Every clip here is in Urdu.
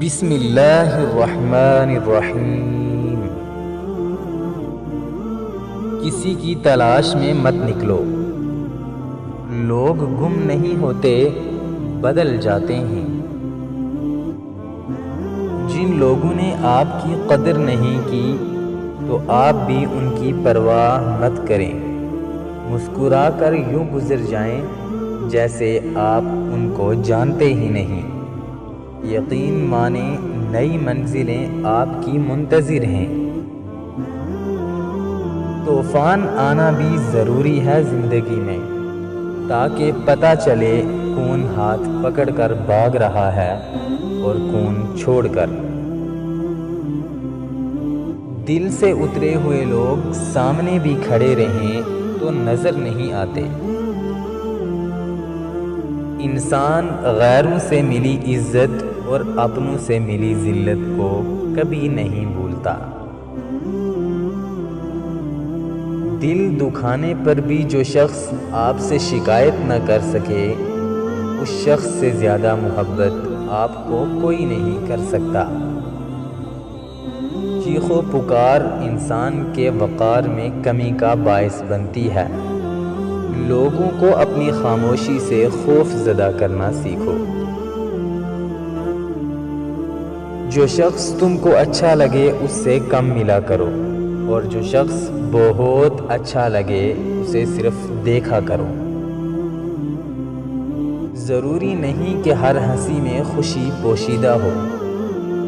بسم اللہ الرحمن الرحیم۔ کسی کی تلاش میں مت نکلو، لوگ گم نہیں ہوتے، بدل جاتے ہیں۔ جن لوگوں نے آپ کی قدر نہیں کی تو آپ بھی ان کی پرواہ مت کریں، مسکرا کر یوں گزر جائیں جیسے آپ ان کو جانتے ہی نہیں۔ یقین مانیں نئی منزلیں آپ کی منتظر ہیں۔ طوفان آنا بھی ضروری ہے زندگی میں، تاکہ پتہ چلے کون ہاتھ پکڑ کر بھاگ رہا ہے اور کون چھوڑ کر۔ دل سے اترے ہوئے لوگ سامنے بھی کھڑے رہیں تو نظر نہیں آتے۔ انسان غیروں سے ملی عزت اور اپنوں سے ملی ذلت کو کبھی نہیں بھولتا۔ دل دکھانے پر بھی جو شخص آپ سے شکایت نہ کر سکے، اس شخص سے زیادہ محبت آپ کو کوئی نہیں کر سکتا۔ چیخ و پکار انسان کے وقار میں کمی کا باعث بنتی ہے۔ لوگوں کو اپنی خاموشی سے خوف زدہ کرنا سیکھو۔ جو شخص تم کو اچھا لگے اس سے کم ملا کرو، اور جو شخص بہت اچھا لگے اسے صرف دیکھا کرو۔ ضروری نہیں کہ ہر ہنسی میں خوشی پوشیدہ ہو،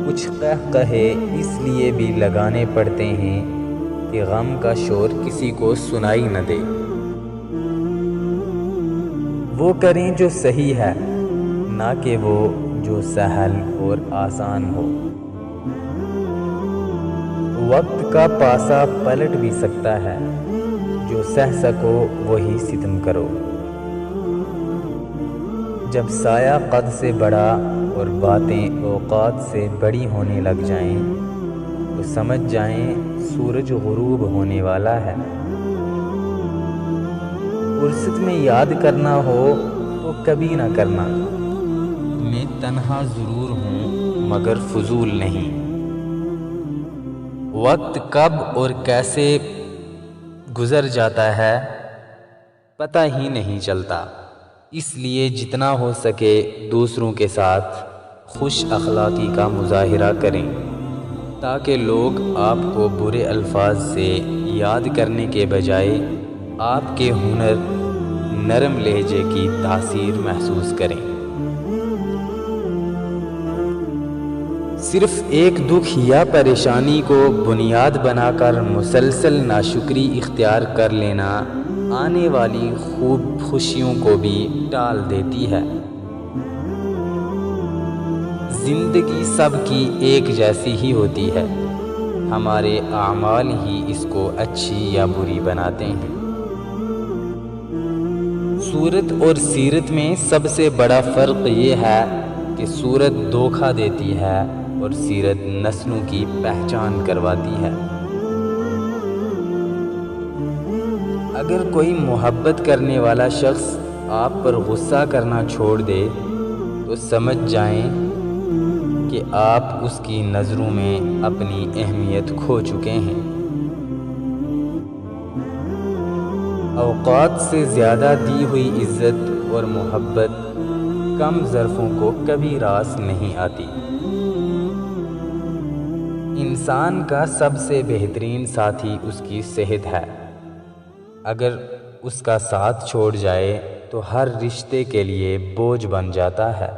کچھ قہقہے اس لیے بھی لگانے پڑتے ہیں کہ غم کا شور کسی کو سنائی نہ دے۔ وہ کریں جو صحیح ہے، نہ کہ وہ جو سہل اور آسان ہو۔ وقت کا پاسا پلٹ بھی سکتا ہے، جو سہ سکو وہی ستم کرو۔ جب سایہ قد سے بڑا اور باتیں اوقات سے بڑی ہونے لگ جائیں تو سمجھ جائیں سورج غروب ہونے والا ہے۔ فرصت میں یاد کرنا ہو تو کبھی نہ کرنا، میں تنہا ضرور ہوں مگر فضول نہیں۔ وقت کب اور کیسے گزر جاتا ہے پتہ ہی نہیں چلتا، اس لیے جتنا ہو سکے دوسروں کے ساتھ خوش اخلاقی کا مظاہرہ کریں، تاکہ لوگ آپ کو برے الفاظ سے یاد کرنے کے بجائے آپ کے ہنر، نرم لہجے کی تاثیر محسوس کریں۔ صرف ایک دکھ یا پریشانی کو بنیاد بنا کر مسلسل ناشکری اختیار کر لینا آنے والی خوب خوشیوں کو بھی ٹال دیتی ہے۔ زندگی سب کی ایک جیسی ہی ہوتی ہے، ہمارے اعمال ہی اس کو اچھی یا بری بناتے ہیں۔ صورت اور سیرت میں سب سے بڑا فرق یہ ہے کہ صورت دھوکہ دیتی ہے اور سیرت نسلوں کی پہچان کرواتی ہے۔ اگر کوئی محبت کرنے والا شخص آپ پر غصہ کرنا چھوڑ دے تو سمجھ جائیں کہ آپ اس کی نظروں میں اپنی اہمیت کھو چکے ہیں۔ اوقات سے زیادہ دی ہوئی عزت اور محبت کم ظرفوں کو کبھی راس نہیں آتی۔ انسان کا سب سے بہترین ساتھی اس کی صحت ہے، اگر اس کا ساتھ چھوڑ جائے تو ہر رشتے کے لیے بوجھ بن جاتا ہے۔